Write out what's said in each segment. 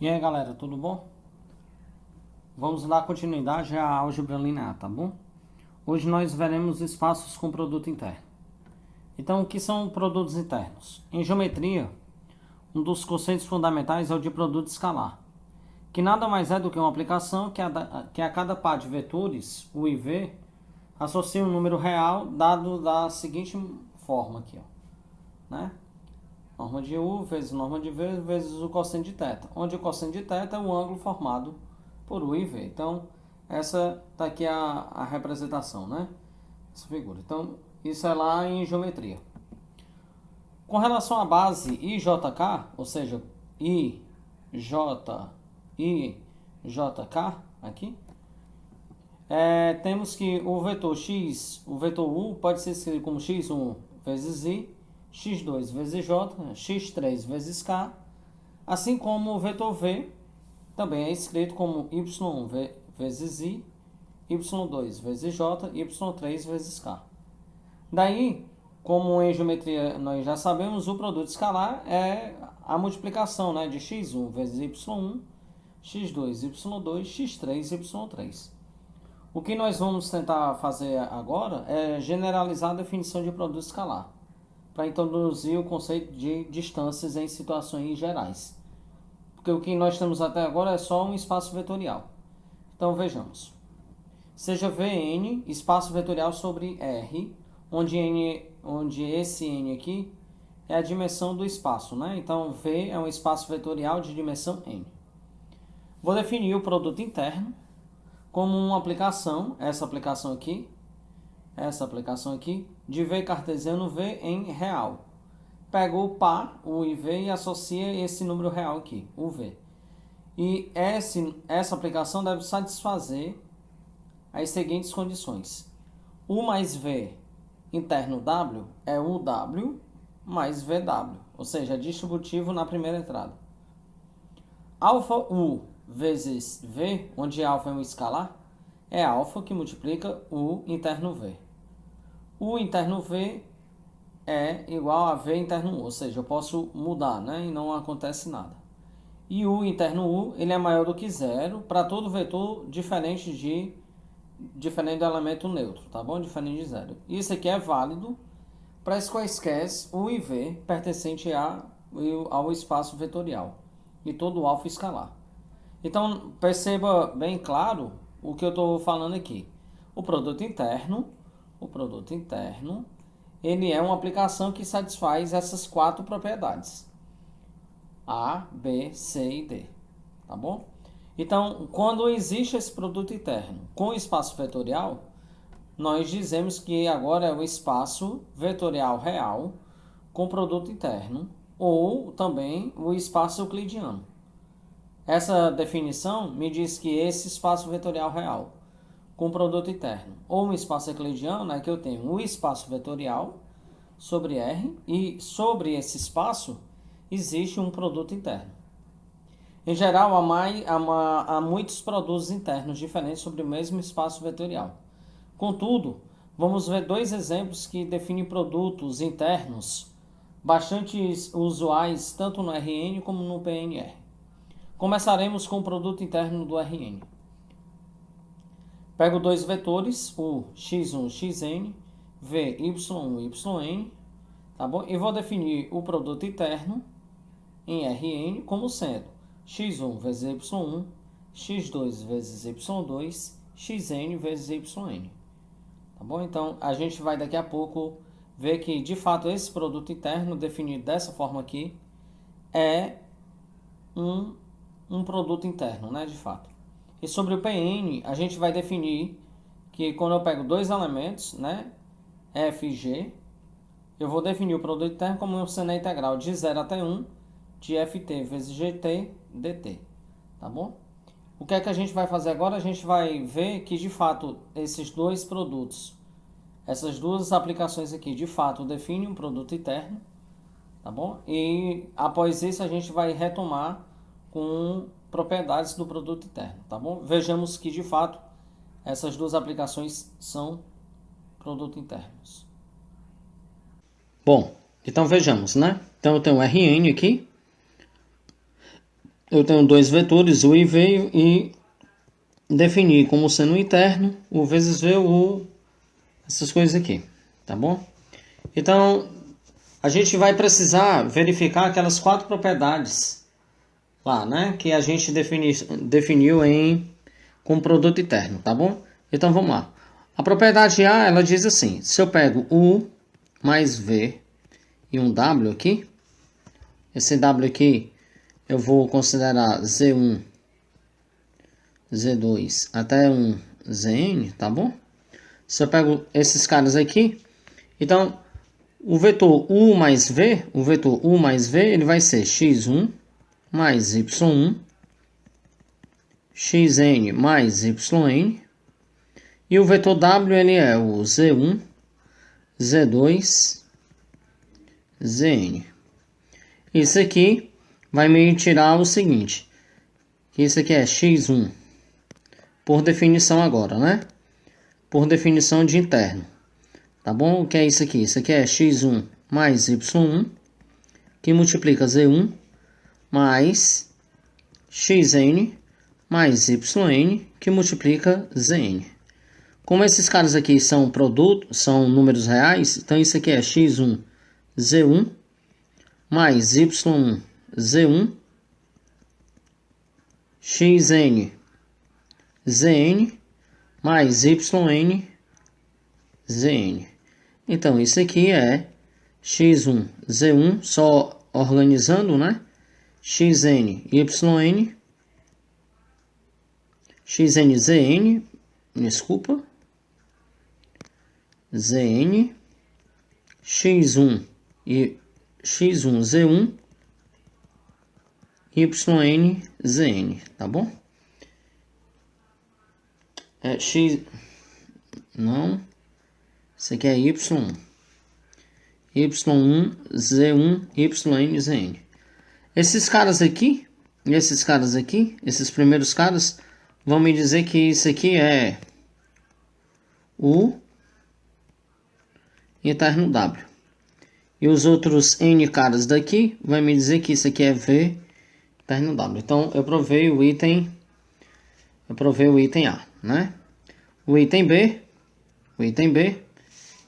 E aí galera, tudo bom? Vamos dar continuidade à álgebra linear, tá bom? Hoje nós veremos espaços com produto interno. Então, o que são produtos internos? Em geometria, um dos conceitos fundamentais é o de produto escalar, que nada mais é do que uma aplicação que a cada par de vetores, U e V, associa um número real dado da seguinte forma aqui, ó, né? Norma de U vezes norma de V vezes o cosseno de θ, onde o cosseno de θ é o ângulo formado por U e V. Então, essa está aqui a representação, né? Essa figura. Então, isso é lá em geometria. Com relação à base IJK, ou seja, IJK aqui, temos que o vetor x, o vetor U, pode ser escrito como x1 vezes I, x2 vezes j, x3 vezes k, assim como o vetor v também é escrito como y1 vezes i, y2 vezes j, y3 vezes k. Daí, como em geometria nós já sabemos, o produto escalar é a multiplicação, né, de x1 vezes y1, x2, y2, x3, y3. O que nós vamos tentar fazer agora é generalizar a definição de produto escalar, para introduzir o conceito de distâncias em situações gerais. Porque o que nós temos até agora é só um espaço vetorial. Então vejamos. Seja Vn espaço vetorial sobre R, onde esse N aqui é a dimensão do espaço, né? Então V é um espaço vetorial de dimensão N. Vou definir o produto interno como uma aplicação, essa aplicação aqui, de V cartesiano V em real. Pego o par, U e V, e associa esse número real aqui, o V. E essa aplicação deve satisfazer as seguintes condições. U mais V interno W é UW mais VW, ou seja, distributivo na primeira entrada. Alfa U vezes V, onde alfa é um escalar, é alfa que multiplica U interno V. U interno V é igual a V interno U, ou seja, eu posso mudar, né, e não acontece nada. E U interno U, ele é maior do que zero para todo vetor diferente do elemento neutro, tá bom? Diferente de zero. Isso aqui é válido para as quaisquer U e V pertencente ao espaço vetorial e todo alfa escalar. Então, perceba bem claro o que eu estou falando aqui. O produto interno, ele é uma aplicação que satisfaz essas quatro propriedades. A, B, C e D. Tá bom? Então, quando existe esse produto interno com espaço vetorial, nós dizemos que agora é o espaço vetorial real com produto interno, ou também o espaço euclidiano. Essa definição me diz que esse espaço vetorial real com produto interno ou um espaço euclidiano é que eu tenho um espaço vetorial sobre R e sobre esse espaço existe um produto interno. Em geral, há muitos produtos internos diferentes sobre o mesmo espaço vetorial. Contudo, vamos ver dois exemplos que definem produtos internos bastante usuais tanto no Rn como no PNR. Começaremos com o produto interno do Rn. Pego dois vetores, o x1, xn, v, y1, yn, tá bom? E vou definir o produto interno em Rn como sendo x1 vezes y1, x2 vezes y2, xn vezes yn. Tá bom? Então, a gente vai daqui a pouco ver que, de fato, esse produto interno definido dessa forma aqui é um produto interno, né, de fato. E sobre o Pn, a gente vai definir que quando eu pego dois elementos, né, f e g, eu vou definir o produto interno como sendo a integral de 0 até 1 de ft vezes gt dt, tá bom? O que é que a gente vai fazer agora? A gente vai ver que, de fato, esses dois produtos, essas duas aplicações aqui, de fato, definem um produto interno, tá bom? E, após isso, a gente vai retomar com propriedades do produto interno, tá bom? Vejamos que, de fato, essas duas aplicações são produtos internos. Bom, Então vejamos, né? Então eu tenho Rn aqui. Eu tenho dois vetores, U e V, e definir como sendo interno, U vezes V, U, essas coisas aqui, tá bom? Então, a gente vai precisar verificar aquelas 4 propriedades lá, né? Que a gente definiu com produto interno, tá bom? Então, vamos lá. A propriedade A, ela diz assim, se eu pego U mais V e um W aqui, esse W aqui eu vou considerar Z1, Z2 até um Zn, tá bom? Se eu pego esses caras aqui, então o vetor U mais V, ele vai ser x1 mais y1, xn mais yn, e o vetor W ele é o z1, z2, zn. Isso aqui vai me tirar o seguinte, que isso aqui é x1, por definição agora, né? Por definição de interno. Tá bom? O que é isso aqui? Isso aqui é x1 mais y1, que multiplica z1, mais xn, mais yn, que multiplica zn. Como esses caras aqui são são números reais, então isso aqui é x1, z1, mais y1, z1, xn, zn, mais yn, zn. Então, isso aqui é x1, z1, só organizando, né? xn, yn, xn, zn, desculpa, zn, x1 e x1, z1, yn, zn, tá bom? Isso aqui é y1, y1, z1, yn, zn. Esses primeiros caras, vão me dizer que isso aqui é U interno W. E os outros N caras daqui, vai me dizer que isso aqui é V interno W. Então, eu provei o item A, né? O item B,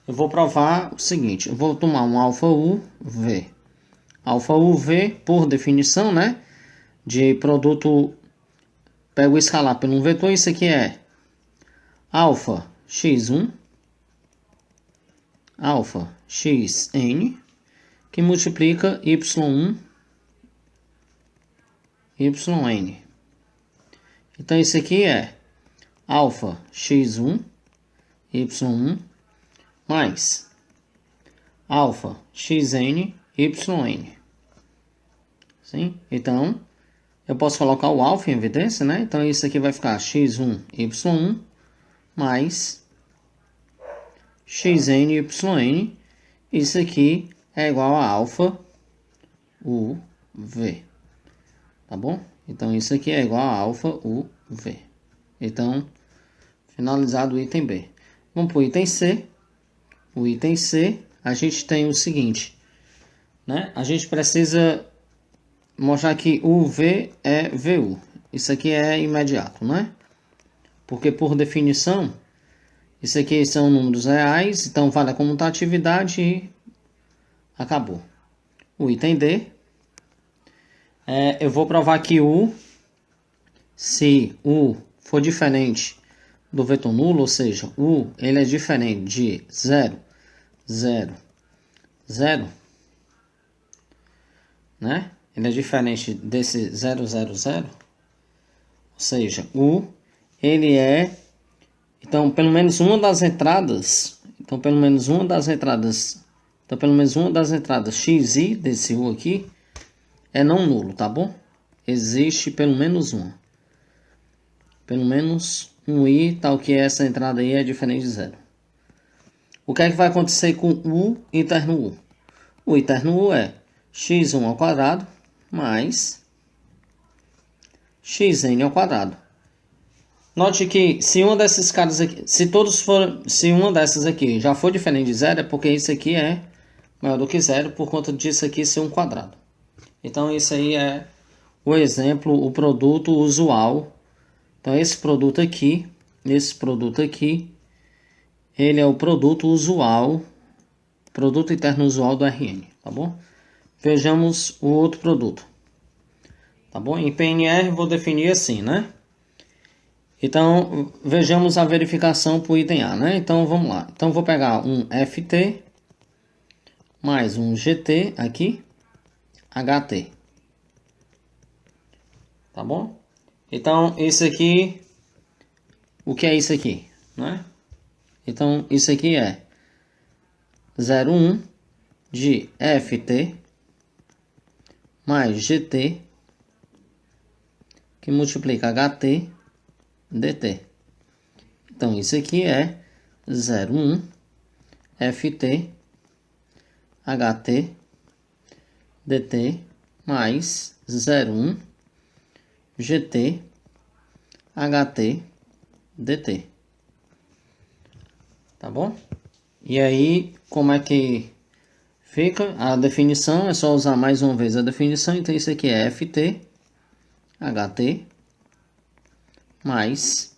eu vou provar o seguinte, eu vou tomar um alfa U, V. Alfa U, V, por definição, né? De produto, pego o escalar pelo um vetor, isso aqui é alfa x1, alfa xn, que multiplica y1, yn. Então, isso aqui é alfa x1, y1, mais alfa xn, yn. Sim? Então, eu posso colocar o alfa em evidência, né? Então, isso aqui vai ficar x1, y1, mais xn, yn. Isso aqui é igual a alfa UV. Tá bom? Então, isso aqui é igual a alfa UV. Então, finalizado o item B. Vamos para o item C. O item C, a gente tem o seguinte, né? A gente precisa mostrar que UV é VU. Isso aqui é imediato, né? Porque, por definição, isso aqui são números reais, então vale a comutatividade e acabou. O item D, eu vou provar que se U for diferente do vetor nulo, ou seja, U ele é diferente de 0, 0, 0, né? Ele é diferente desse 0, 0, 0, ou seja, U ele é, então pelo menos uma das entradas, xi desse U aqui é não nulo, tá bom? Existe pelo menos uma. Pelo menos um i, tal que essa entrada aí é diferente de 0. O que é que vai acontecer com U interno U? O interno U é x1 ao quadrado mais xn ao quadrado. Note que se uma desses caras aqui, se uma dessas aqui já for diferente de 0, é porque isso aqui é maior do que zero, por conta disso aqui ser um quadrado. Então, esse aí é o exemplo, o produto usual. Então, esse produto aqui, ele é o produto usual, produto interno usual do RN, tá bom? Vejamos o outro produto, tá bom? Em PNR vou definir assim, né? Então, vejamos a verificação para o item A, né? Então, vamos lá. Então, vou pegar um FT mais um GT aqui, HT. Tá bom? Então, isso aqui, o que é isso aqui, né? Então, isso aqui é 0,1 de FT mais GT, que multiplica HT dt. Então, isso aqui é 0,1 FT HT dt mais 0,1 GT HT dt. Tá bom? E aí, como é que fica a definição? É só usar mais uma vez a definição. Então, isso aqui é FT HT mais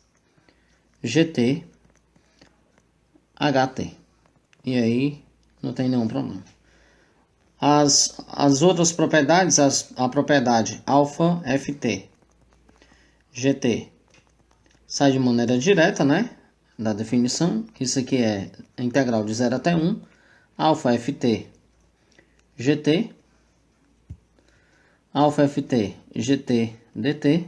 GT HT. E aí, não tem nenhum problema. As outras propriedades, a propriedade alfa FT GT sai de maneira direta, né? Da definição. Isso aqui é a integral de 0 até 1. Alfa FT GT. Alfa FT GT dt.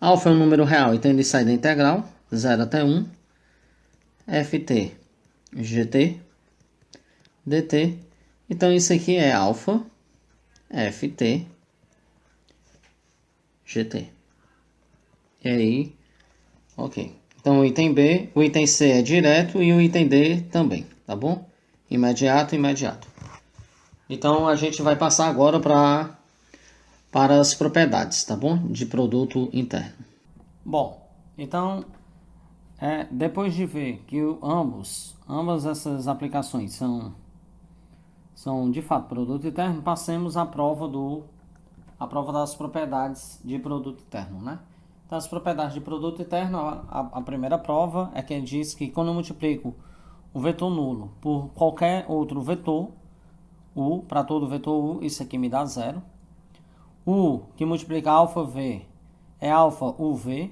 Alfa é um número real, então ele sai da integral. 0 até 1. FT GT dt. Então isso aqui é alfa FT GT. E aí, ok. Então o item B, o item C é direto e o item D também, tá bom? Imediato, imediato. Então a gente vai passar agora para as propriedades, tá bom? De produto interno. Bom, então depois de ver que ambas essas aplicações são de fato produto interno, passemos à prova das propriedades de produto interno, né? Então, as propriedades de produto interno, a primeira prova é que ele diz que quando eu multiplico o vetor nulo por qualquer outro vetor, U, para todo vetor U, isso aqui me dá zero. U, que multiplica alfa V, é alfa UV.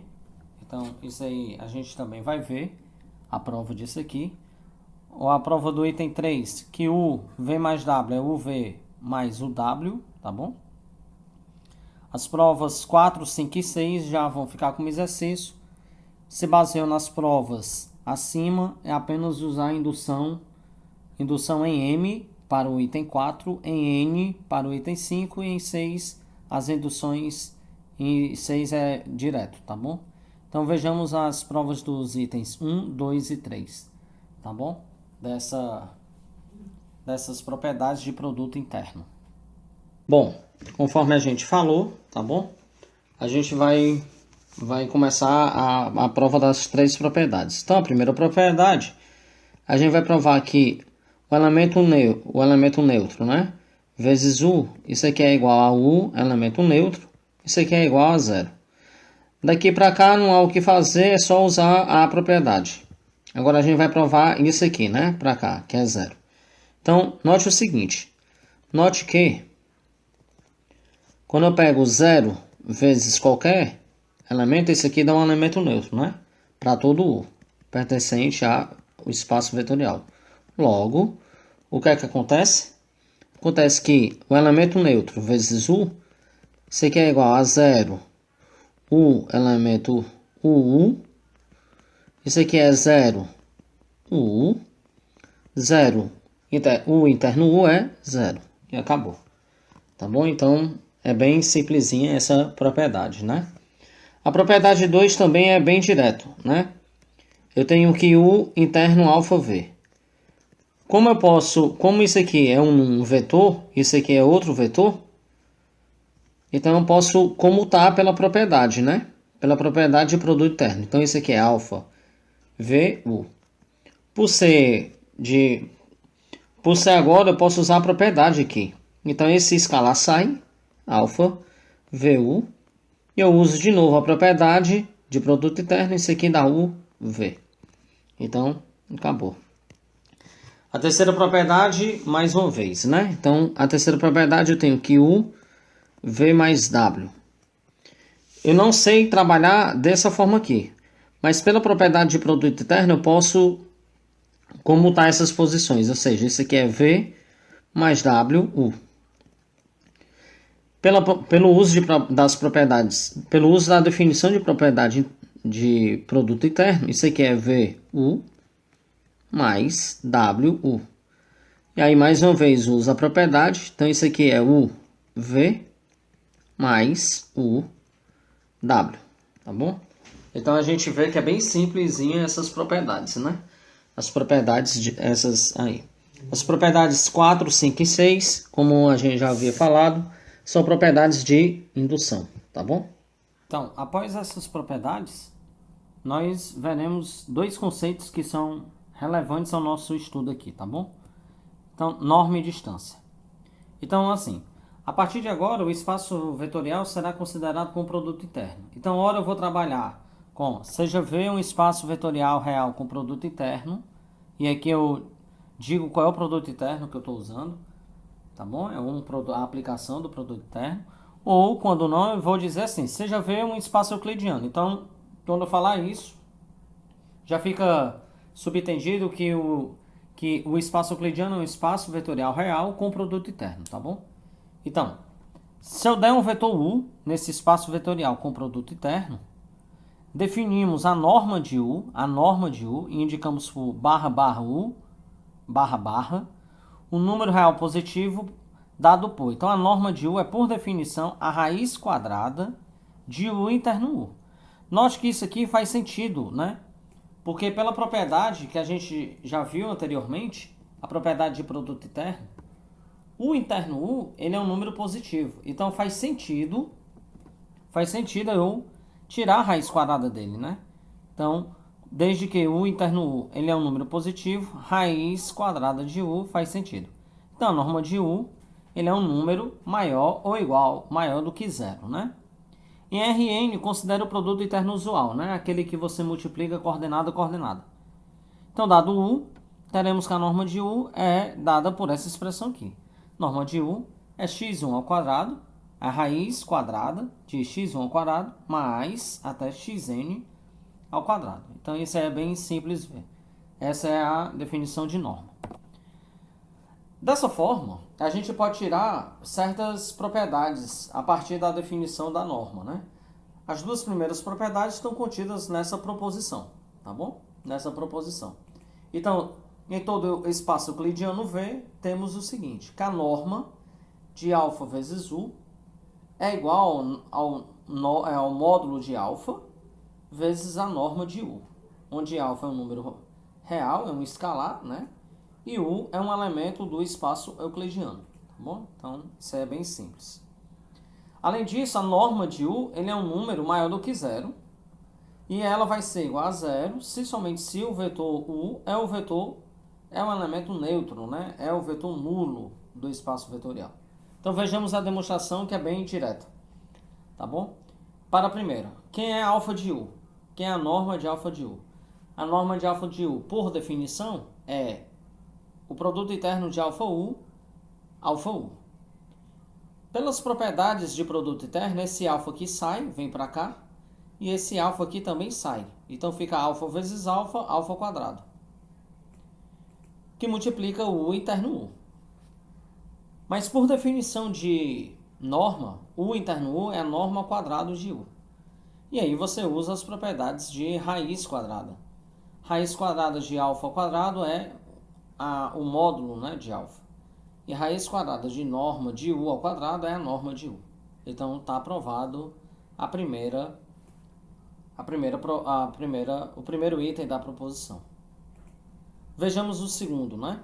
Então, isso aí a gente também vai ver a prova disso aqui. Ou a prova do item 3, que U, V mais W é UV mais UW, tá bom? As provas 4, 5 e 6 já vão ficar como exercício. Se baseiam nas provas acima, é apenas usar a indução em M para o item 4, em N para o item 5 e em 6 as induções em 6 é direto, tá bom? Então vejamos as provas dos itens 1, 2 e 3, tá bom? Dessas propriedades de produto interno. Bom, conforme a gente falou, tá bom? A gente vai começar a prova das 3 propriedades. Então, a primeira propriedade, a gente vai provar que o elemento neutro, né? Vezes U, isso aqui é igual a U, elemento neutro, isso aqui é igual a zero. Daqui para cá não há o que fazer, é só usar a propriedade. Agora a gente vai provar isso aqui, né? Para cá, que é zero. Então, note o seguinte. Note que quando eu pego 0 vezes qualquer elemento, esse aqui dá um elemento neutro, né? Para todo U, pertencente ao espaço vetorial. Logo, o que é que acontece? Acontece que o elemento neutro vezes U, isso aqui é igual a 0, U elemento UU, isso aqui é 0, UU, 0, U interno U é 0, e acabou. Tá bom? Então, é bem simplesinha essa propriedade, né? A propriedade 2 também é bem direto, né? Eu tenho que U interno alfa V. Como isso aqui é um vetor, isso aqui é outro vetor, então eu posso comutar pela propriedade, né? Pela propriedade de produto interno. Então isso aqui é alfa VU. Por ser agora, eu posso usar a propriedade aqui. Então, esse escalar sai, alfa, VU. E eu uso de novo a propriedade de produto interno. Isso aqui dá UV. Então, acabou. A terceira propriedade, mais uma vez, né? Então, a terceira propriedade eu tenho que U, V mais W. Eu não sei trabalhar dessa forma aqui. Mas pela propriedade de produto interno, eu posso comutar essas posições. Ou seja, isso aqui é V mais W, U. Pelo uso das propriedades, pelo uso da definição de propriedade de produto interno, isso aqui é VU mais WU. E aí, mais uma vez, usa a propriedade. Então, isso aqui é UV mais UW. Tá bom? Então, a gente vê que é bem simplesinha essas propriedades, né? As propriedades essas aí. As propriedades 4, 5 e 6, como a gente já havia falado, são propriedades de indução, tá bom? Então, após essas propriedades, nós veremos dois conceitos que são relevantes ao nosso estudo aqui, tá bom? Então, norma e distância. Então, assim, a partir de agora, o espaço vetorial será considerado como produto interno. Então, ora eu vou trabalhar com, seja V um espaço vetorial real com produto interno, e aqui eu digo qual é o produto interno que eu estou usando, tá bom? É a aplicação do produto interno. Ou, quando não, eu vou dizer assim, seja V um espaço euclidiano. Então, quando eu falar isso, já fica subentendido que o espaço euclidiano é um espaço vetorial real com produto interno, tá bom? Então, se eu der um vetor U nesse espaço vetorial com produto interno, definimos a norma de U, e indicamos por barra U, barra, o número real positivo dado por. Então, a norma de U é, por definição, a raiz quadrada de U interno U. Note que isso aqui faz sentido, né? Porque pela propriedade que a gente já viu anteriormente, a propriedade de produto interno, o interno U, ele é um número positivo. Então faz sentido eu tirar a raiz quadrada dele, né? Então, desde que o interno U, ele é um número positivo, raiz quadrada de U faz sentido. Então, a norma de U, ele é um número maior ou igual, maior do que zero, né? Em Rn, considera o produto interno usual, né? Aquele que você multiplica coordenada a coordenada. Então, dado U, teremos que a norma de U é dada por essa expressão aqui. Norma de U é x1 ao quadrado, a raiz quadrada de x1 ao quadrado, mais até xn ao quadrado. Então, isso é bem simples ver. Essa é a definição de norma. Dessa forma, a gente pode tirar certas propriedades a partir da definição da norma, né? As duas primeiras propriedades estão contidas nessa proposição, tá bom? Nessa proposição. Então, em todo espaço euclidiano V, temos o seguinte, que a norma de alfa vezes U é igual ao módulo de alfa vezes a norma de U, onde alfa é um número real, é um escalar, né? E U é um elemento do espaço euclidiano, tá bom? Então, isso é bem simples. Além disso, a norma de U, ele é um número maior do que zero, e ela vai ser igual a zero, somente se o vetor U é um elemento neutro, né? É o vetor nulo do espaço vetorial. Então, vejamos a demonstração que é bem direta, tá bom? Para a primeira, quem é alfa de U? Quem é a norma de alfa de U? A norma de alfa de U, por definição, é o produto interno de alfa U. Pelas propriedades de produto interno, esse alfa aqui sai, vem para cá, e esse alfa aqui também sai. Então fica alfa vezes alfa, alfa quadrado, que multiplica o U interno U. Mas por definição de norma, U interno U é a norma ao quadrado de U. E aí você usa as propriedades de raiz quadrada. Raiz quadrada de alfa ao quadrado é o módulo, né, de alfa. E raiz quadrada de norma de U ao quadrado é a norma de U. Então está aprovado o primeiro item da proposição. Vejamos o segundo, né?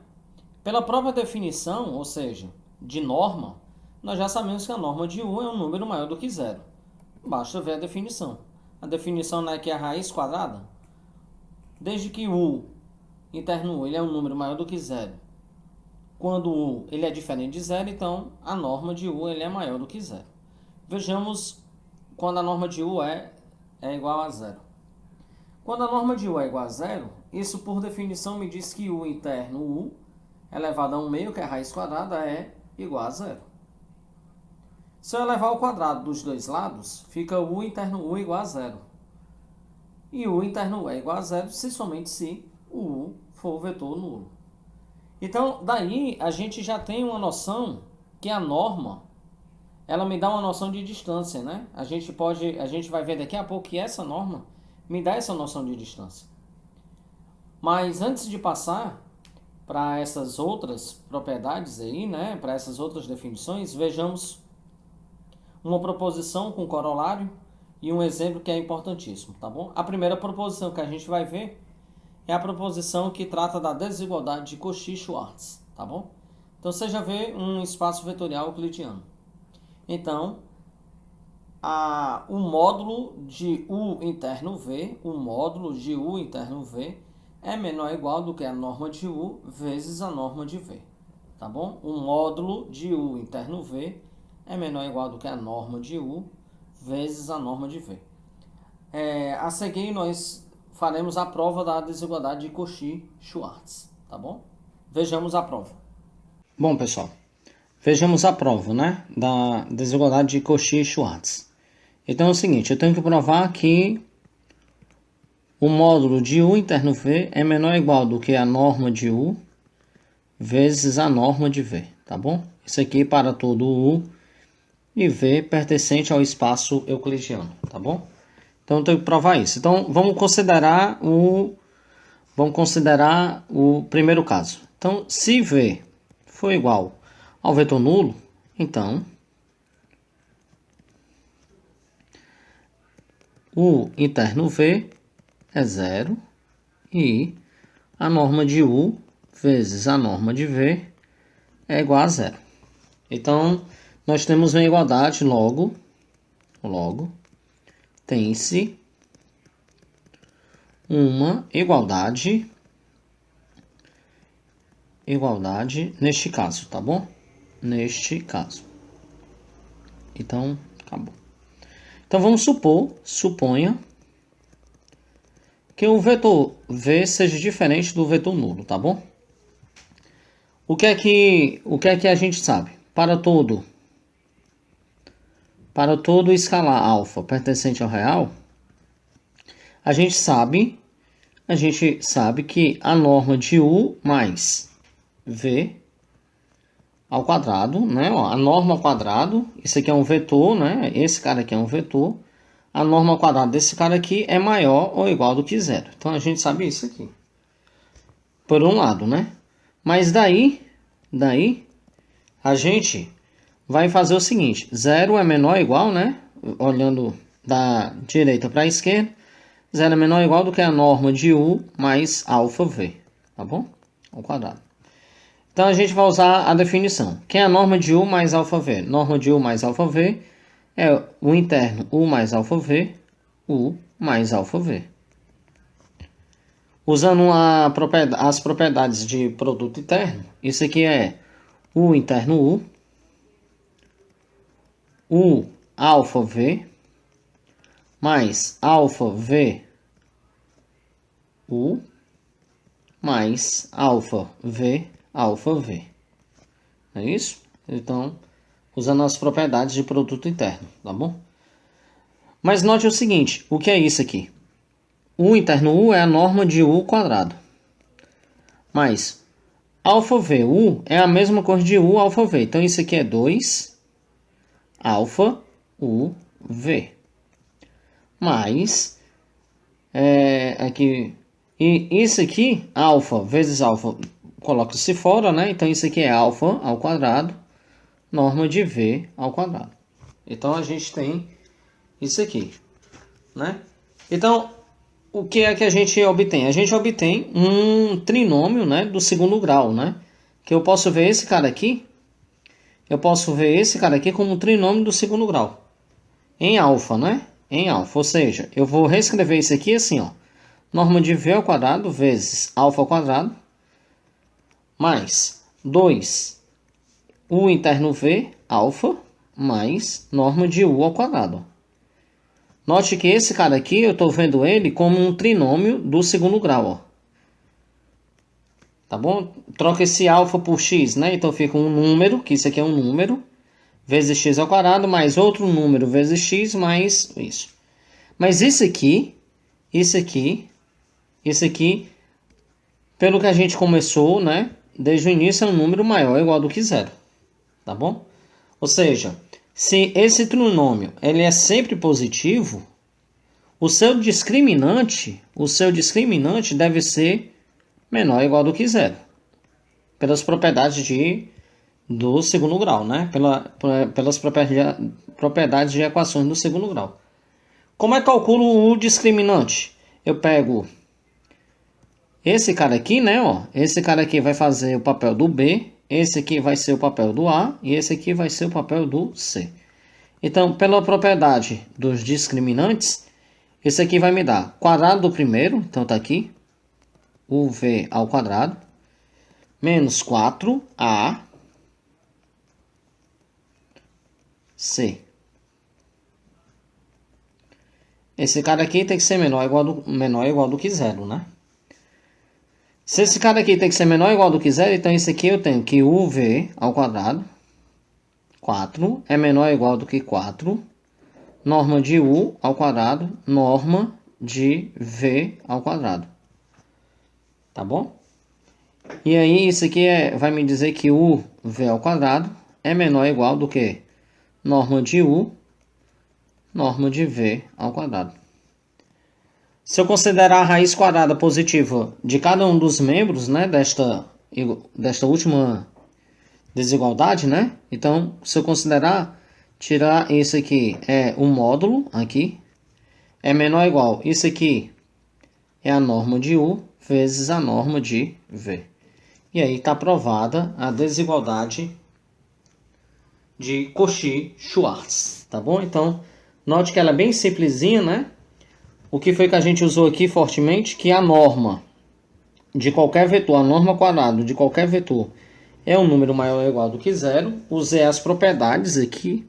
Pela própria definição, ou seja, de norma, nós já sabemos que a norma de U é um número maior do que zero. Basta ver a definição. A definição não é que é a raiz quadrada? Desde que U interno U ele é um número maior do que zero, quando U ele é diferente de zero, então a norma de U ele é maior do que zero. Vejamos quando a norma de U é igual a zero. Quando a norma de U é igual a zero, isso por definição me diz que U interno U elevado a 1 meio, que é a raiz quadrada, é igual a zero. Se eu elevar ao quadrado dos dois lados, fica U interno U igual a zero. E U interno U é igual a zero se somente se o U for o vetor nulo. Então, daí a gente já tem uma noção que a norma, ela me dá uma noção de distância, né? A gente vai ver daqui a pouco que essa norma me dá essa noção de distância. Mas antes de passar para essas outras propriedades aí, né? Para essas outras definições, vejamos uma proposição com corolário e um exemplo que é importantíssimo, tá bom? A primeira proposição que a gente vai ver é a proposição que trata da desigualdade de Cauchy-Schwarz, tá bom? Então, você já vê um espaço vetorial euclidiano. Então, o módulo de U interno V, é menor ou igual do que a norma de U vezes a norma de V, tá bom? O módulo de U interno V é menor ou igual do que a norma de U vezes a norma de V. A seguir, nós faremos a prova da desigualdade de Cauchy-Schwarz, tá bom? Vejamos a prova. Bom, pessoal, vejamos a prova, né, da desigualdade de Cauchy-Schwarz. Então é o seguinte, eu tenho que provar que o módulo de U interno V é menor ou igual do que a norma de U vezes a norma de V, tá bom? Isso aqui para todo U e V pertencente ao espaço euclidiano, tá bom? Então, eu tenho que provar isso. Então, vamos considerar o primeiro caso. Então, se V for igual ao vetor nulo, então, U interno V é zero e a norma de U vezes a norma de V é igual a zero. Então, nós temos uma igualdade, logo tem-se uma igualdade neste caso, tá bom? Neste caso. Então, acabou. Então, vamos suponha que o vetor V seja diferente do vetor nulo, tá bom? O que é que a gente sabe? Para todo escalar alfa pertencente ao real, a gente sabe que a norma de U mais V ao quadrado, né? Ó, a norma ao quadrado, isso aqui é um vetor, né? Esse cara aqui é um vetor. A norma ao quadrado desse cara aqui é maior ou igual do que zero. Então, a gente sabe isso aqui. Por um lado, né? Mas daí a gente vai fazer o seguinte. Zero é menor ou igual, né? Olhando da direita para a esquerda. Zero é menor ou igual do que a norma de U mais alfa V. Tá bom? Ao quadrado. Então, a gente vai usar a definição. Que é a norma de U mais alfa V? Norma de U mais alfa V é o interno U mais alfa V, U mais alfa V. Usando as propriedades de produto interno, isso aqui é U interno U alfa V, mais alfa V U, mais alfa V alfa V. É isso? Então, usando as propriedades de produto interno, tá bom? Mas note o seguinte, o que é isso aqui? U interno U é a norma de U quadrado. Mas alfa V U é a mesma coisa de U alfa V. Então, isso aqui é 2 alfa U V. Mais, aqui, e isso aqui, alfa vezes alfa, coloca-se fora, né? Então, isso aqui é alfa ao quadrado, norma de V ao quadrado. Então, a gente tem isso aqui, né? Então, o que é que a gente obtém? A gente obtém um trinômio, né, do segundo grau, né? Que eu posso ver esse cara aqui, como um trinômio do segundo grau. Em alfa, né? Em alfa, ou seja, eu vou reescrever isso aqui assim, ó. Norma de V ao quadrado vezes alfa ao quadrado, mais 2. U interno V, alfa, mais norma de U ao quadrado. Note que esse cara aqui, eu estou vendo ele como um trinômio do segundo grau, ó. Tá bom? Troca esse alfa por x, né? Então fica um número, que isso aqui é um número, vezes x ao quadrado, mais outro número vezes x, mais isso. Mas isso aqui, pelo que a gente começou, né? Desde o início é um número maior ou igual do que zero. Tá bom? Ou seja, se esse trinômio ele é sempre positivo, o seu discriminante deve ser menor ou igual do que zero. Pelas propriedades do segundo grau, né? Pelas propriedades de equações do segundo grau. Como é que calculo o discriminante? Eu pego esse cara aqui, né? Ó, esse cara aqui vai fazer o papel do B, esse aqui vai ser o papel do A e esse aqui vai ser o papel do C. Então, pela propriedade dos discriminantes, esse aqui vai me dar quadrado do primeiro, então tá aqui, UV ao quadrado, menos 4AC. Esse cara aqui tem que ser menor ou igual do que zero, né? Se esse cara aqui tem que ser menor ou igual do que zero, então esse aqui eu tenho que UV ao quadrado, 4, é menor ou igual do que 4, norma de U ao quadrado, norma de V ao quadrado. Tá bom? E aí isso aqui vai me dizer que UV ao quadrado é menor ou igual do que norma de U, norma de V ao quadrado. Se eu considerar a raiz quadrada positiva de cada um dos membros, né, desta última desigualdade, né? Então, se eu considerar, tirar esse aqui é um módulo, aqui, é menor ou igual. Isso aqui é a norma de U vezes a norma de V. E aí está provada a desigualdade de Cauchy-Schwarz, tá bom? Então, note que ela é bem simplesinha, né? O que foi que a gente usou aqui fortemente? Que a norma de qualquer vetor, a norma quadrada de qualquer vetor, é um número maior ou igual do que zero. Usei as propriedades aqui.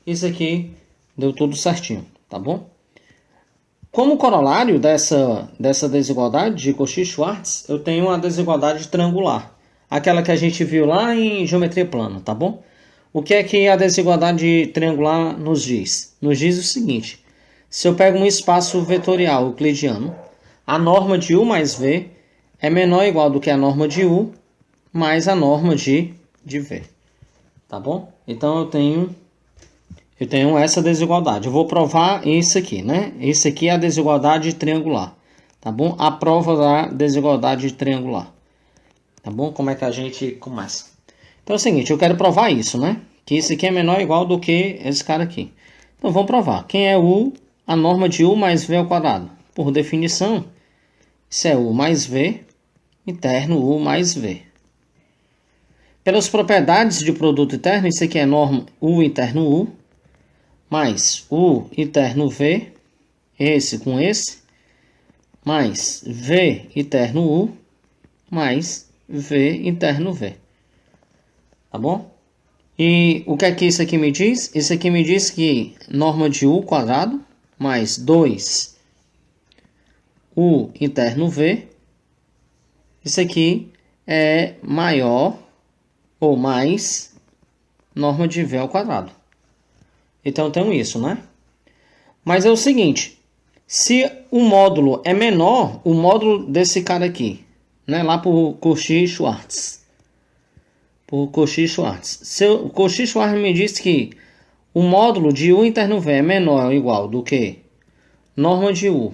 Isso aqui deu tudo certinho, tá bom? Como corolário dessa desigualdade de Cauchy-Schwarz, eu tenho uma desigualdade triangular. Aquela que a gente viu lá em geometria plana, tá bom? O que é que a desigualdade triangular nos diz? Nos diz o seguinte: se eu pego um espaço vetorial euclidiano, a norma de U mais V é menor ou igual do que a norma de U mais a norma de V. Tá bom? Então eu tenho essa desigualdade. Eu vou provar isso aqui, né? Isso aqui é a desigualdade triangular. Tá bom? A prova da desigualdade triangular. Tá bom? Como é que a gente começa? Então é o seguinte, eu quero provar isso, né? Que isso aqui é menor ou igual do que esse cara aqui. Então vamos provar. Quem é U? A norma de U mais V ao quadrado. Por definição, isso é U mais V, interno U mais V. Pelas propriedades de produto interno, isso aqui é norma U interno U, mais U interno V, esse com esse, mais V interno U, mais V interno V. Tá bom? E o que é que isso aqui me diz? Isso aqui me diz que norma de U quadrado mais 2 U interno V, isso aqui é maior ou mais norma de V ao quadrado. Então, eu tenho isso, né? Mas é o seguinte, se o módulo é menor, o módulo desse cara aqui, né? Lá por Cauchy-Schwarz. Se o Cauchy-Schwarz me diz que o módulo de U interno V é menor ou igual do que norma de U,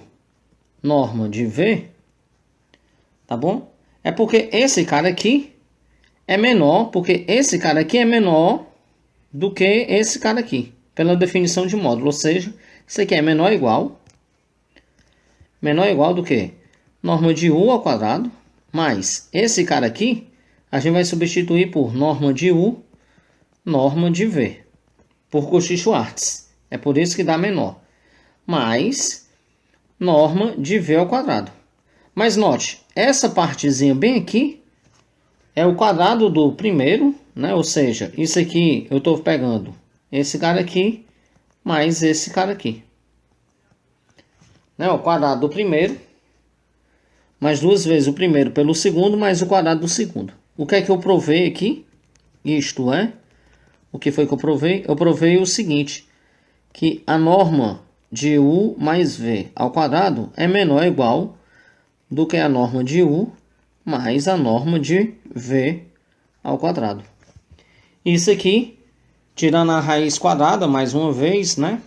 norma de V, tá bom? É porque esse cara aqui é menor, porque esse cara aqui é menor do que esse cara aqui, pela definição de módulo. Ou seja, isso aqui é menor ou igual do que norma de U ao quadrado, mais esse cara aqui, a gente vai substituir por norma de U, norma de V, por Cauchy-Schwarz. É por isso que dá menor. Mais norma de V ao quadrado. Mas note, essa partezinha bem aqui é o quadrado do primeiro, né? Ou seja, isso aqui eu estou pegando esse cara aqui mais esse cara aqui. Né? O quadrado do primeiro mais duas vezes o primeiro pelo segundo mais o quadrado do segundo. O que é que eu provei aqui? Isto é, o que foi que eu provei? Eu provei o seguinte, que a norma de u mais v ao quadrado é menor ou igual do que a norma de u mais a norma de v ao quadrado. Isso aqui, tirando a raiz quadrada mais uma vez, né?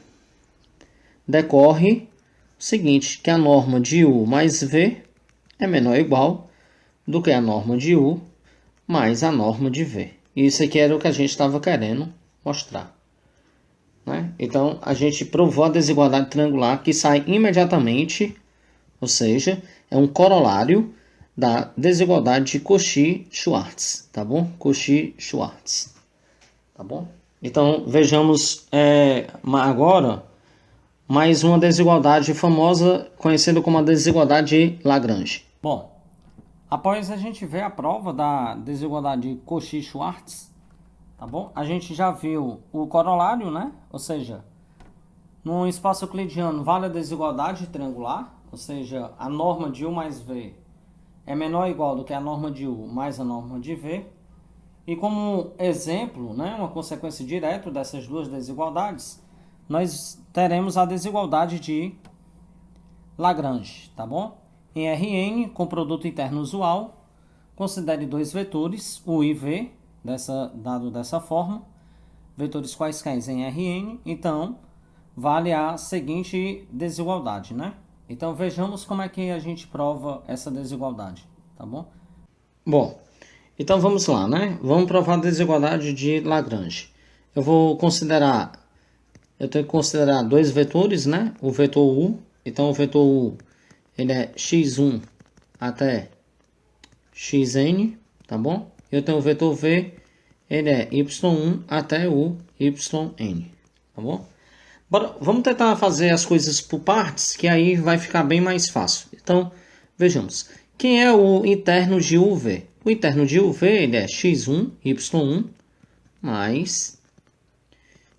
Decorre o seguinte, que a norma de u mais v é menor ou igual do que a norma de u mais a norma de v. Isso aqui era o que a gente estava querendo mostrar. Né? Então, a gente provou a desigualdade triangular que sai imediatamente, ou seja, é um corolário da desigualdade de Cauchy-Schwarz, tá bom? Cauchy-Schwarz, tá bom? Então, vejamos agora mais uma desigualdade famosa, conhecida como a desigualdade de Lagrange. Bom, após a gente ver a prova da desigualdade de Cauchy-Schwarz, tá bom? A gente já viu o corolário, né? Ou seja, no espaço euclidiano vale a desigualdade triangular, ou seja, a norma de u mais v é menor ou igual do que a norma de u mais a norma de v. E como exemplo, né, uma consequência direta dessas duas desigualdades, nós teremos a desigualdade de Lagrange, tá bom? Em Rn, com produto interno usual, considere dois vetores, u e v, dado dessa forma, vetores quaisquer em Rn, então vale a seguinte desigualdade, né? Então vejamos como é que a gente prova essa desigualdade, tá bom? Bom, então vamos lá, né? Vamos provar a desigualdade de Lagrange. Eu tenho que considerar dois vetores, né? O vetor u, então o vetor u ele é x1 até xn, tá bom? Eu tenho o vetor v, ele é y1 até o yn, tá bom? Vamos tentar fazer as coisas por partes, que aí vai ficar bem mais fácil. Então, vejamos. Quem é o interno de UV? O interno de UV ele é x1, y1, mais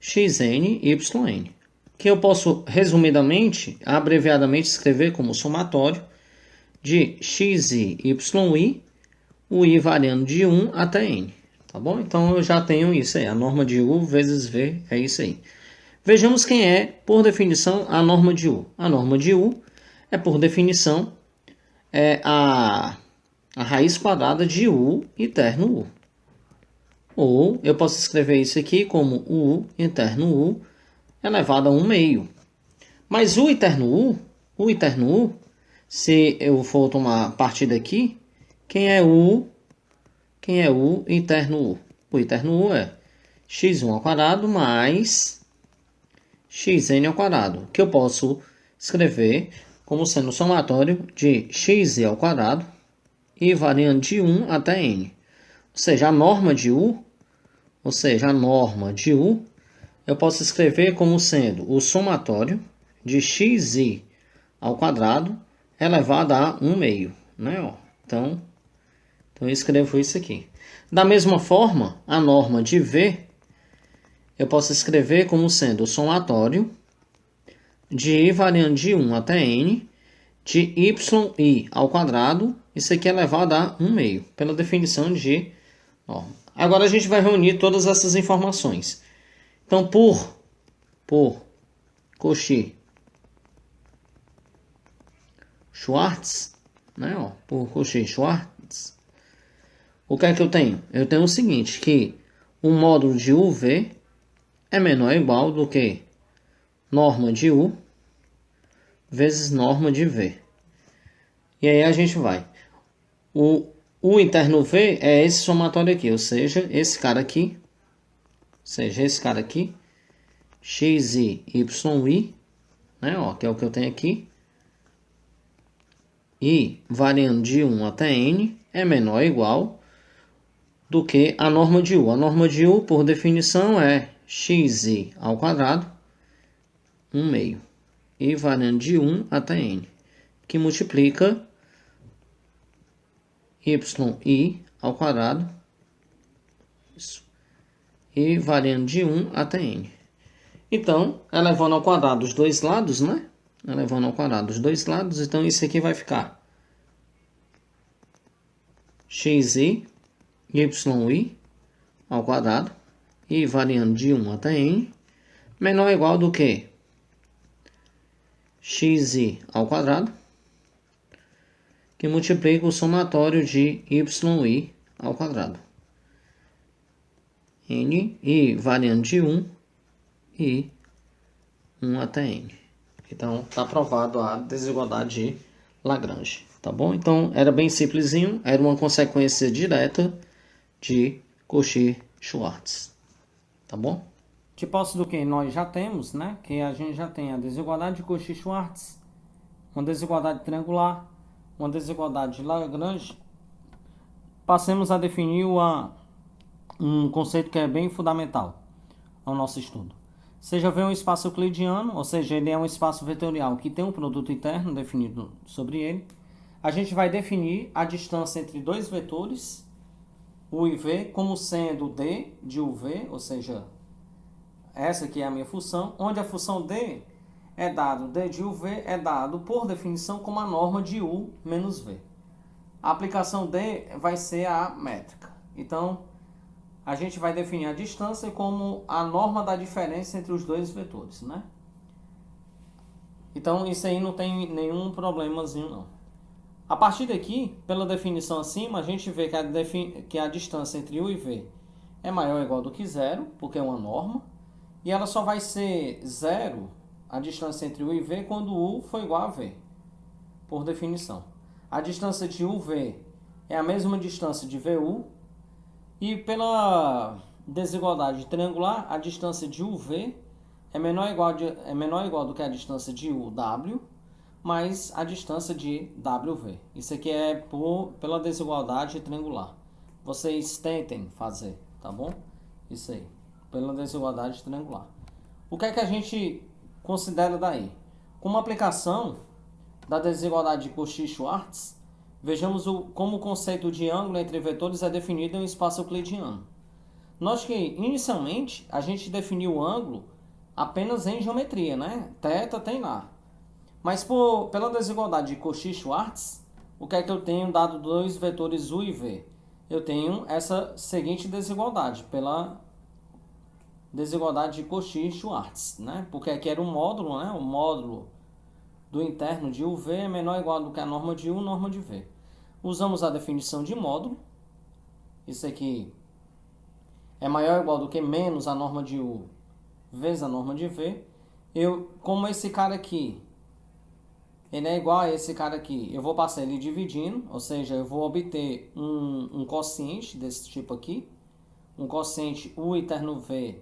xn, yn. Que eu posso, resumidamente, abreviadamente, escrever como somatório de xi, yi, o i variando de 1 até n. Tá bom? Então, eu já tenho isso aí. A norma de u vezes v é isso aí. Vejamos quem é, por definição, a norma de U. A norma de U é, por definição, a raiz quadrada de U interno U. Ou eu posso escrever isso aqui como U interno U elevado a 1 meio. Mas U interno U, se eu for tomar partida aqui, quem é U interno U? O interno U é x1 ao quadrado mais xn ao quadrado, que eu posso escrever como sendo somatório de x ao quadrado e variando de 1 até n. Ou seja, a norma de u, eu posso escrever como sendo o somatório de xi ao quadrado elevado a 1 meio, né? Então eu escrevo isso aqui. Da mesma forma, a norma de v eu posso escrever como sendo o somatório de i variando de 1 até n, de yi ao quadrado, isso aqui é elevado a 1 meio, pela definição de norma. Agora a gente vai reunir todas essas informações. Então, por Cauchy-Schwarz, né, por Cauchy-Schwarz, o que é que eu tenho? Eu tenho o seguinte, que o módulo de UV é menor ou igual do que norma de U vezes norma de V. E aí a gente vai. O interno V é esse somatório aqui, ou seja, esse cara aqui, xi, yi, né, que é o que eu tenho aqui, e variando de 1 até n é menor ou igual do que a norma de U. A norma de U, por definição, é xi ao quadrado, 1 meio, e variando de 1 até n, que multiplica yi ao quadrado, isso, e variando de 1 até n. Então, elevando ao quadrado os dois lados, né? Elevando ao quadrado os dois lados, então isso aqui vai ficar xi, yi ao quadrado, e variando de 1 até n, menor ou igual do que xi ao quadrado, que multiplica o somatório de yi ao quadrado. N e variando de 1 e 1 até n. Então, está provado a desigualdade de Lagrange, tá bom? Então, era bem simplesinho, era uma consequência direta de Cauchy-Schwarz, tá bom? De posse do que nós já temos, né? Que a gente já tem a desigualdade de Cauchy-Schwarz, uma desigualdade triangular, uma desigualdade de Lagrange, passemos a definir um conceito que é bem fundamental ao nosso estudo. Seja V um espaço euclidiano, ou seja, ele é um espaço vetorial que tem um produto interno definido sobre ele. A gente vai definir a distância entre dois vetores, U e V, como sendo D de UV, ou seja, essa aqui é a minha função, onde a função D é dado, D de UV é dado, por definição, como a norma de U menos V. A aplicação D vai ser a métrica. Então, a gente vai definir a distância como a norma da diferença entre os dois vetores, né? Então, isso aí não tem nenhum problemazinho, não. A partir daqui, pela definição acima, a gente vê que a distância entre U e V é maior ou igual do que zero, porque é uma norma, e ela só vai ser zero, a distância entre U e V, quando U for igual a V, por definição. A distância de UV é a mesma distância de VU, e pela desigualdade triangular, a distância de UV é menor ou igual do que a distância de UW, mais a distância de WV. Isso aqui é pela desigualdade triangular. Vocês tentem fazer, tá bom? Isso aí, pela desigualdade triangular. O que é que a gente considera daí? Como aplicação da desigualdade de Cauchy-Schwarz, vejamos como o conceito de ângulo entre vetores é definido em um espaço euclidiano. Note que, inicialmente, a gente definiu o ângulo apenas em geometria, né? Θ tem lá. Mas pela desigualdade de Cauchy-Schwarz, o que é que eu tenho dado dois vetores U e V? Eu tenho essa seguinte desigualdade, pela desigualdade de Cauchy-Schwarz, né? Porque aqui era um módulo, né? O módulo do interno de UV é menor ou igual do que a norma de U, norma de V. Usamos a definição de módulo. Isso aqui é maior ou igual do que menos a norma de U vezes a norma de V. Como esse cara aqui, ele é igual a esse cara aqui, eu vou passar ele dividindo, ou seja, eu vou obter um quociente desse tipo aqui, um quociente U interno V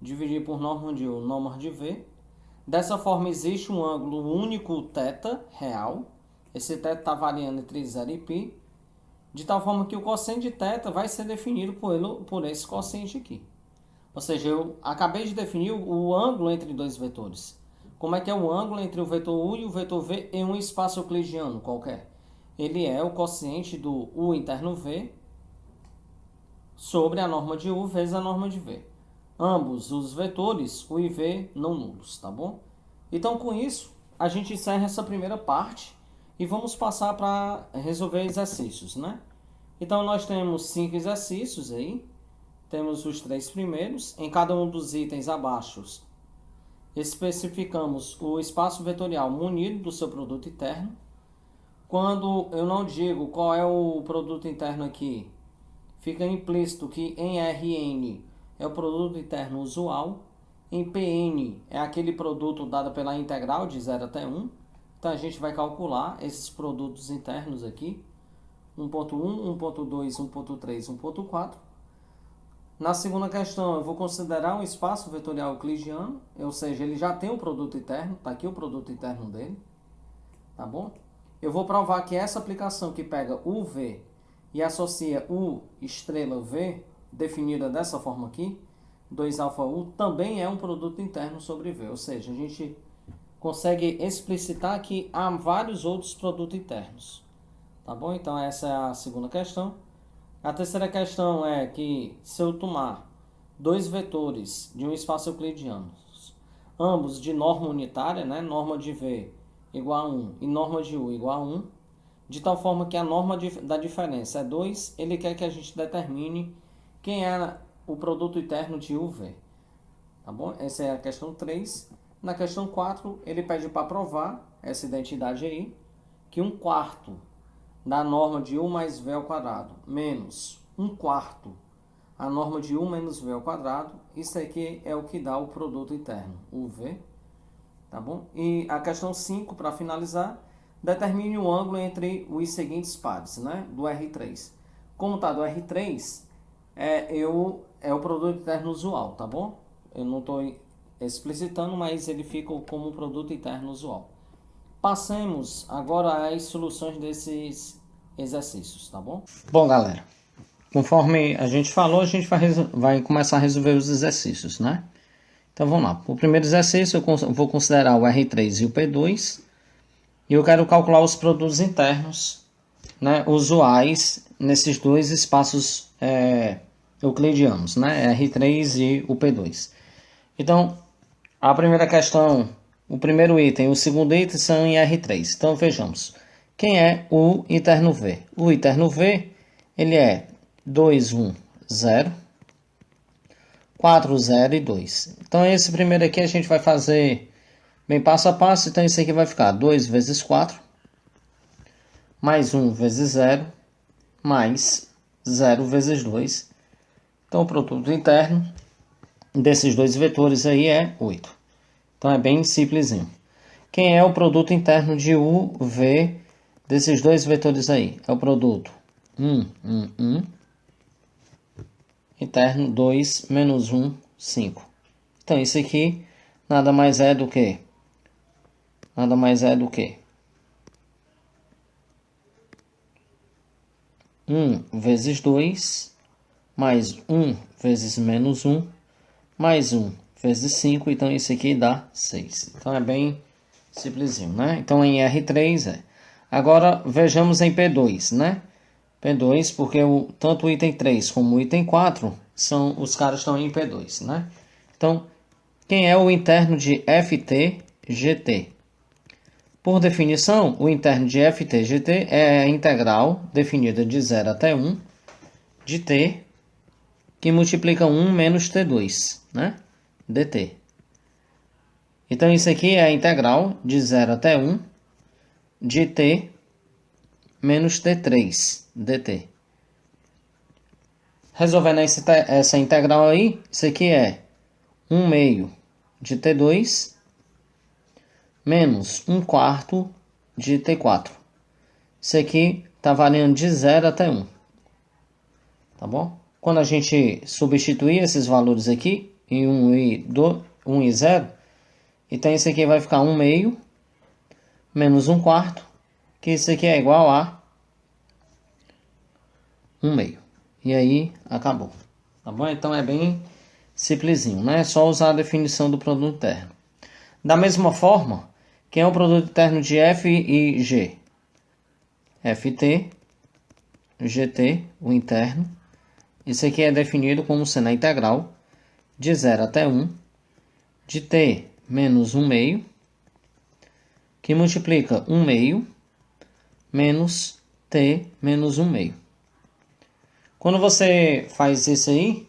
dividido por norma de U, norma de V. Dessa forma, existe um ângulo único θ real. Esse θ está variando entre 0 e π, de tal forma que o quociente de θ vai ser definido por esse quociente aqui. Ou seja, eu acabei de definir o ângulo entre dois vetores. Como é que é o ângulo entre o vetor U e o vetor V em um espaço euclidiano qualquer? Ele é o quociente do U interno V sobre a norma de U vezes a norma de V. Ambos os vetores, U e V, não nulos, tá bom? Então, com isso, a gente encerra essa primeira parte e vamos passar para resolver exercícios, né? Então, nós temos 5 exercícios aí. Temos os 3 primeiros. Em cada um dos itens abaixo, especificamos o espaço vetorial munido do seu produto interno. Quando eu não digo qual é o produto interno aqui, fica implícito que em Rn é o produto interno usual, em Pn é aquele produto dado pela integral de 0 até 1. Então a gente vai calcular esses produtos internos aqui, 1.1, 1.2, 1.3, 1.4. Na segunda questão eu vou considerar um espaço vetorial euclidiano, ou seja, ele já tem um produto interno, está aqui o produto interno dele, tá bom? Eu vou provar que essa aplicação que pega UV e associa U estrela V, definida dessa forma aqui, 2αU, também é um produto interno sobre V. Ou seja, a gente consegue explicitar que há vários outros produtos internos. Tá bom? Então essa é a segunda questão. A terceira questão é que se eu tomar dois vetores de um espaço euclidiano, ambos de norma unitária, né? Norma de V igual a 1 e norma de U igual a 1, de tal forma que a norma da diferença é 2, ele quer que a gente determine quem é o produto interno de UV. Tá bom? Essa é a questão 3. Na questão 4, ele pede para provar essa identidade aí, que 1/4 da norma de U mais V ao quadrado menos 1/4 a norma de U menos V ao quadrado, isso aqui é o que dá o produto interno, UV. Tá bom? E a questão 5, para finalizar, determine o ângulo entre os seguintes pares, né? Do R3. Como está do R3, é o produto interno usual, tá bom? Eu não estou explicitando, mas ele fica como produto interno usual. Passemos agora às soluções desses exercícios, tá bom? Bom, galera, conforme a gente falou, a gente vai começar a resolver os exercícios, né? Então vamos lá. O primeiro exercício eu vou considerar o R3 e o P2 e eu quero calcular os produtos internos, né, usuais nesses dois espaços euclidianos, né, R3 e o P2. Então, a primeira questão, o primeiro item e o segundo item são em R3. Então vejamos, quem é o interno V? O interno V, ele é 2, 1, 0, 4, 0 e 2. Então esse primeiro aqui a gente vai fazer bem passo a passo. Então isso aqui vai ficar 2 vezes 4, mais 1 vezes 0, mais 0 vezes 2. Então o produto interno desses dois vetores aí é 8. Então é bem simplesinho. Quem é o produto interno de U, V desses dois vetores aí? É o produto 1, 1, 1. Interno 2 menos 1, 5. Então isso aqui nada mais é do que? Nada mais é do que 1 vezes 2, mais 1 vezes menos 1, mais 1 vezes 5. Então isso aqui dá 6. Então é bem simplesinho, né? Então em R3 é. Agora vejamos em P2, né? P2, porque tanto o item 3 como o item 4, os caras estão em P2, né? Então, quem é o interno de FT-GT? Por definição, o interno de FT-GT é a integral definida de 0 até 1 de T, que multiplica 1 menos T2, né? dt. Então, isso aqui é a integral de 0 até 1 de T menos T3 dt. Resolvendo essa integral aí, isso aqui é 1 meio de T2 menos 1/4 de T4. Isso aqui está variando de 0 até 1. Tá bom? Quando a gente substituir esses valores aqui, em 1 e 0, então isso aqui vai ficar 1 meio menos 1/4, que isso aqui é igual a 1 meio. E aí, acabou. Tá bom? Então é bem simplesinho, né? É só usar a definição do produto interno. Da mesma forma, quem é o produto interno de F e G? FT, GT, o interno. Isso aqui é definido como sendo a integral de 0 até 1 de T menos 1 meio, que multiplica 1 meio menos T menos 1 meio. Quando você faz isso aí,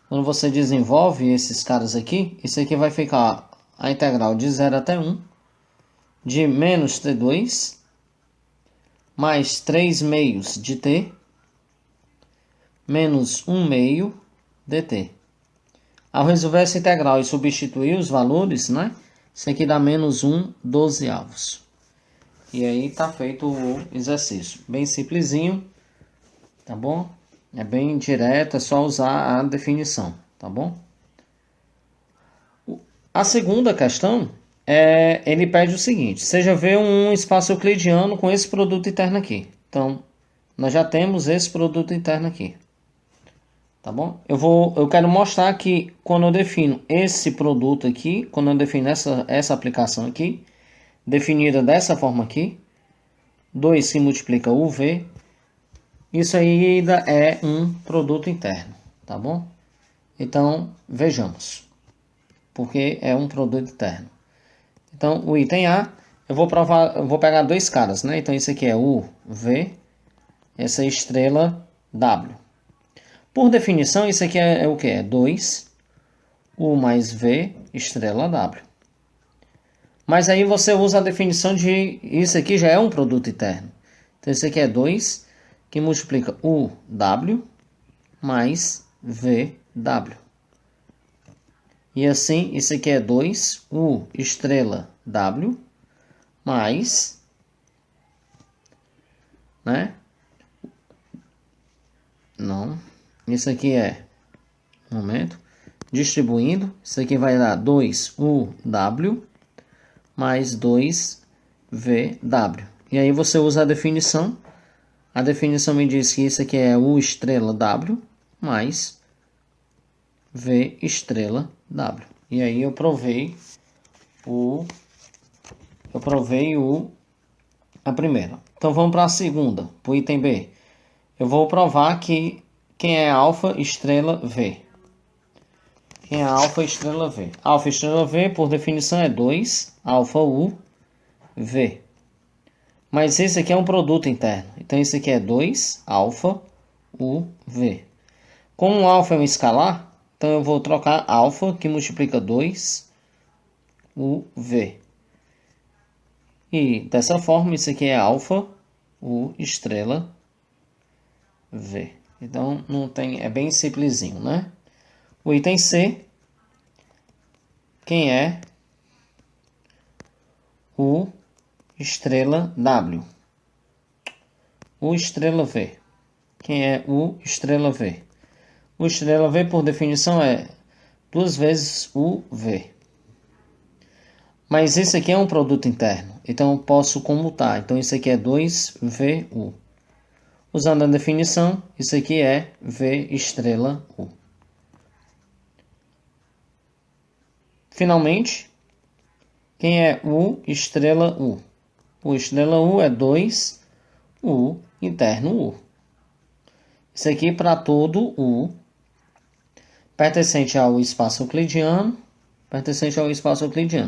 quando você desenvolve esses caras aqui, isso aqui vai ficar a integral de 0 até 1 de menos T2 mais 3 meios de T menos 1 meio dt. Ao resolver essa integral e substituir os valores, né? Isso aqui dá menos 1 dozeavos. E aí está feito o exercício. Bem simplesinho, tá bom? É bem direto, é só usar a definição, tá bom? A segunda questão, ele pede o seguinte: seja V um espaço euclidiano com esse produto interno aqui. Então, nós já temos esse produto interno aqui. Tá bom? Eu quero mostrar que quando eu defino esse produto aqui, quando eu defino essa aplicação aqui, definida dessa forma aqui, 2 que multiplica UV. Isso aí ainda é um produto interno, tá bom? Então, vejamos. Porque é um produto interno. Então, o item A, eu vou pegar dois caras, né? Então, isso aqui é UV, essa estrela W. Por definição, isso aqui é o que? É 2 U mais V estrela W. Mas aí você usa a definição de... Isso aqui já é um produto interno. Então, isso aqui é 2 que multiplica UW mais VW. E assim, isso aqui é 2 U estrela W mais... né? Não. Isso aqui é... Um momento. Distribuindo. Isso aqui vai dar 2UW mais 2VW. E aí você usa a definição. A definição me diz que isso aqui é U estrela W mais V estrela W. E aí eu provei a primeira. Então vamos para a segunda, para o item B. Eu vou provar que quem é alfa estrela V. Quem é alfa estrela V? Alfa estrela V, por definição, é 2 alfa U V. Mas esse aqui é um produto interno. Então, esse aqui é 2 alfa U V. Como o alfa é um escalar, então eu vou trocar alfa, que multiplica 2 U V. E, dessa forma, isso aqui é alfa U estrela V. Então, não tem, é bem simplesinho, né? O item C, quem é U estrela W. U estrela V. Quem é U estrela V? U estrela V, por definição, é 2 vezes UV. Mas isso aqui é um produto interno, então eu posso comutar. Então, isso aqui é 2VU. Usando a definição, isso aqui é V estrela U. Finalmente, quem é U estrela U? U estrela U é 2U interno U. Isso aqui para todo U pertencente ao espaço euclidiano.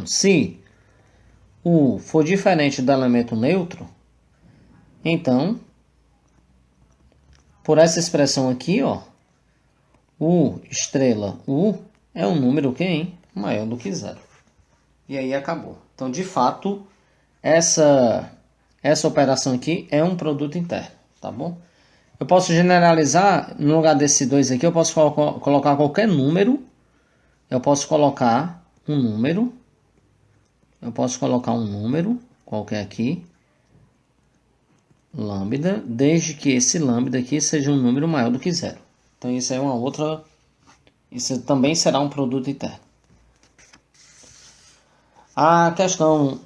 Se U for diferente do elemento neutro, então, por essa expressão aqui, ó, U estrela U é um número que maior do que zero. E aí acabou. Então, de fato, essa operação aqui é um produto interno, tá bom? Eu posso generalizar, no lugar desse 2 aqui, eu posso colocar qualquer número. Eu posso colocar um número. Qualquer aqui. Lambda, desde que esse lambda aqui seja um número maior do que zero. Então, isso é uma outra... Isso também será um produto interno. A questão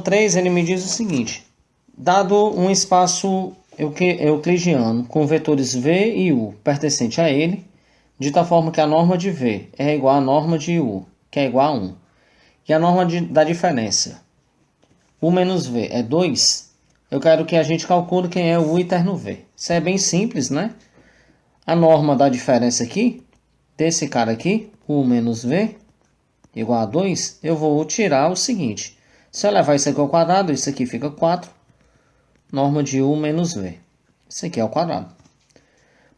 3, ele me diz o seguinte. Dado um espaço euclidiano com vetores V e U pertencente a ele, de tal forma que a norma de V é igual à norma de U, que é igual a 1. E a norma da diferença, U menos V, é 2. Eu quero que a gente calcule quem é o U interno V. Isso é bem simples, né? A norma da diferença aqui, desse cara aqui, U menos V, igual a 2, eu vou tirar o seguinte. Se eu levar isso aqui ao quadrado, isso aqui fica 4. Norma de U menos V. Isso aqui é ao quadrado.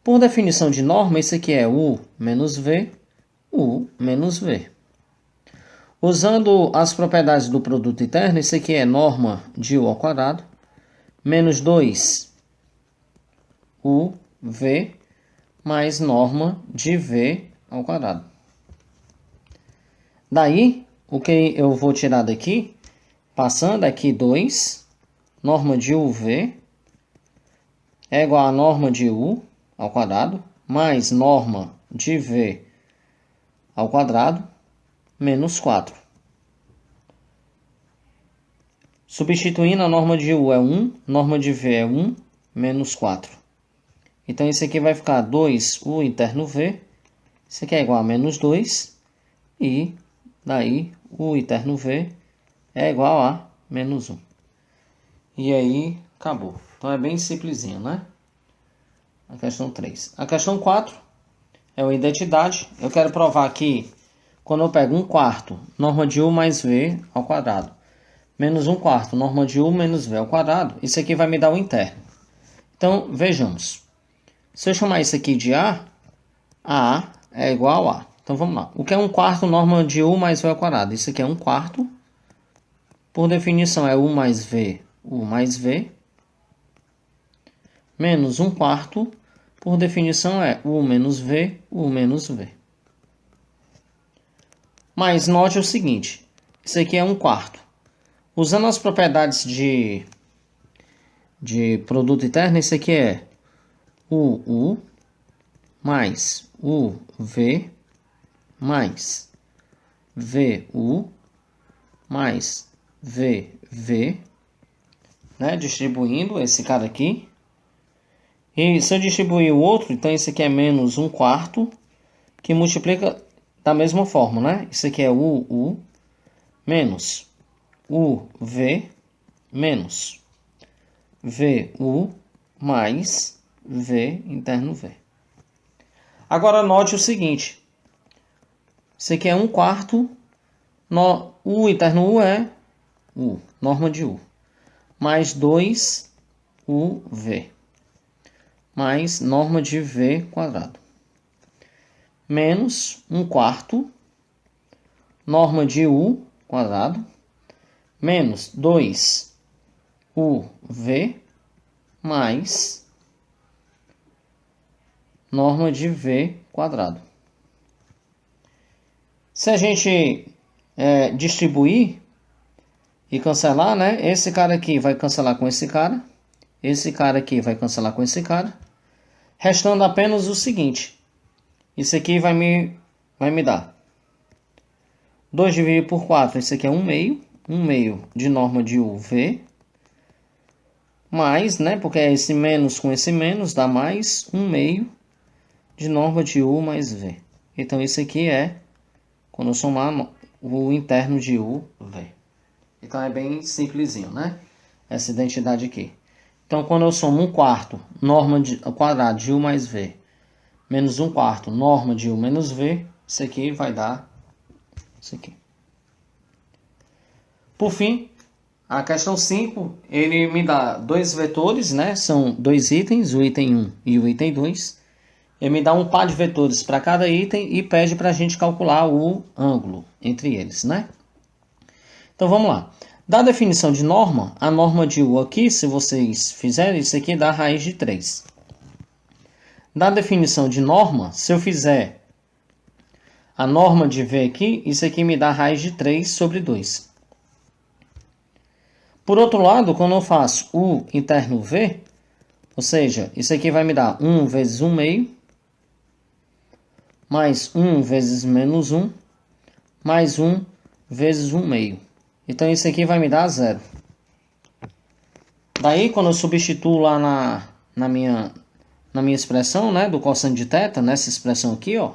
Por definição de norma, isso aqui é U menos V, U menos V. Usando as propriedades do produto interno, isso aqui é norma de U ao quadrado, menos 2 UV, mais norma de V ao quadrado. Daí, o que eu vou tirar daqui, passando aqui 2, norma de UV é igual a norma de U ao quadrado, mais norma de V ao quadrado, menos 4. Substituindo, a norma de U é 1, norma de V é 1, menos 4. Então, isso aqui vai ficar 2U interno V, isso aqui é igual a menos 2, e daí U interno V é igual a menos 1. E aí, Acabou. Então é bem simplesinho, né? A questão 3. A questão 4 é uma identidade. Eu quero provar que quando eu pego 1/4, norma de U mais V ao quadrado, menos 1/4, norma de U menos V ao quadrado, isso aqui vai me dar o interno. Então, vejamos. Se eu chamar isso aqui de A é igual a A. Então, vamos lá. O que é 1/4 norma de U mais V ao quadrado? Isso aqui é 1/4. Por definição, é U mais V, menos 1/4. Por definição, é U menos V, U menos V. Mas note o seguinte. Isso aqui é 1/4. Usando as propriedades de produto interno, isso aqui é UU mais UV mais VU mais VV, né? Distribuindo esse cara aqui. E se eu distribuir o outro, então esse aqui é menos 1/4, que multiplica da mesma forma, né? Isso aqui é UU menos UV menos VU mais V interno V. Agora note o seguinte. Isso aqui é 1/4. U interno U é U, norma de U. Mais 2UV. Mais norma de V quadrado. Menos 1/4. Norma de U quadrado. Menos 2UV. Mais norma de V quadrado. Se a gente distribuir e cancelar, né? Esse cara aqui vai cancelar com esse cara. Esse cara aqui vai cancelar com esse cara. Restando apenas o seguinte. Isso aqui vai me dar 2 dividido por 4. Isso aqui é 1/2. 1/2 de norma de UV. Mais, né? Porque é esse menos com esse menos. Dá mais 1/2 de norma de U mais V. Então isso aqui é, quando eu somar, o interno de U, V. Então é bem simplesinho, né? Essa identidade aqui. Então quando eu somo 1/4, norma de quadrado de U mais V, menos 1/4, norma de U menos V, isso aqui vai dar isso aqui. Por fim, a questão 5, ele me dá dois vetores, né? São dois itens, o item 1 e o item 2. Ele me dá um par de vetores para cada item e pede para a gente calcular o ângulo entre eles, né? Então vamos lá. Da definição de norma, a norma de U aqui, se vocês fizerem, isso aqui dá raiz de 3. Da definição de norma, se eu fizer a norma de V aqui, isso aqui me dá raiz de 3 sobre 2. Por outro lado, quando eu faço U interno V, ou seja, isso aqui vai me dar 1 vezes 1/2, mais 1 vezes menos 1, mais 1 vezes 1/2. Então, isso aqui vai me dar 0. Daí, quando eu substituo lá na minha expressão, né, do cosseno de θ, nessa expressão aqui, ó,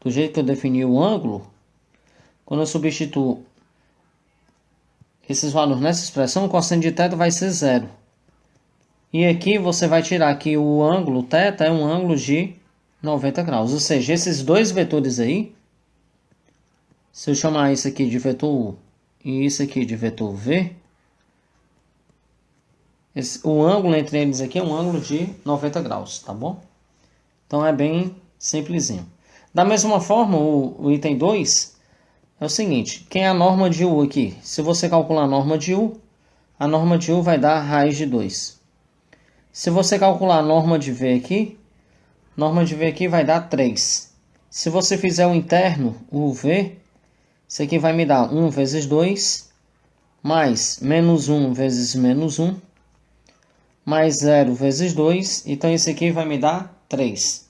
do jeito que eu defini o ângulo, quando eu substituo esses valores nessa expressão, o cosseno de θ vai ser 0. E aqui você vai tirar que o ângulo θ é um ângulo de 90 graus. Ou seja, esses dois vetores aí, se eu chamar isso aqui de vetor U e isso aqui de vetor V, o ângulo entre eles aqui é um ângulo de 90 graus, tá bom? Então é bem simplesinho. Da mesma forma, o item 2 é o seguinte, quem é a norma de U aqui? Se você calcular a norma de U vai dar raiz de 2. Se você calcular a norma de V aqui vai dar 3. Se você fizer o interno, o V, isso aqui vai me dar 1 vezes 2, mais menos 1 vezes menos 1, mais 0 vezes 2, então isso aqui vai me dar 3.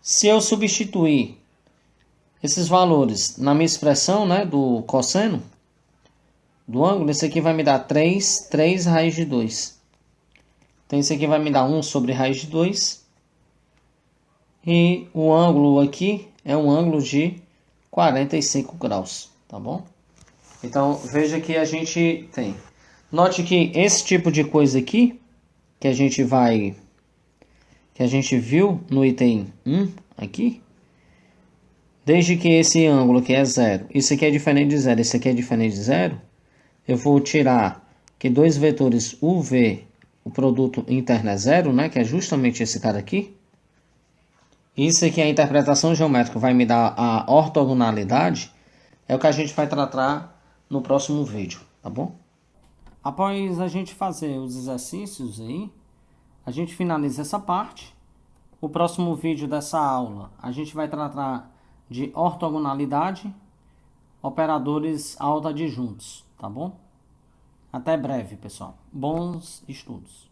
Se eu substituir esses valores na minha expressão, né, do cosseno, do ângulo, isso aqui vai me dar 3 raiz de 2. Então isso aqui vai me dar 1 sobre raiz de 2. E o ângulo aqui é um ângulo de 45 graus, tá bom? Então veja que a gente tem Note que esse tipo de coisa aqui, que a gente viu no item 1 aqui, desde que esse ângulo aqui é 0, isso aqui é diferente de 0, esse aqui é diferente de 0, eu vou tirar que dois vetores UV, o produto interno é 0, né, que é justamente esse cara aqui. Isso aqui, a interpretação geométrica vai me dar a ortogonalidade, é o que a gente vai tratar no próximo vídeo, tá bom? Após a gente fazer os exercícios aí, a gente finaliza essa parte. O próximo vídeo dessa aula, a gente vai tratar de ortogonalidade, operadores autoadjuntos, tá bom? Até breve, pessoal. Bons estudos.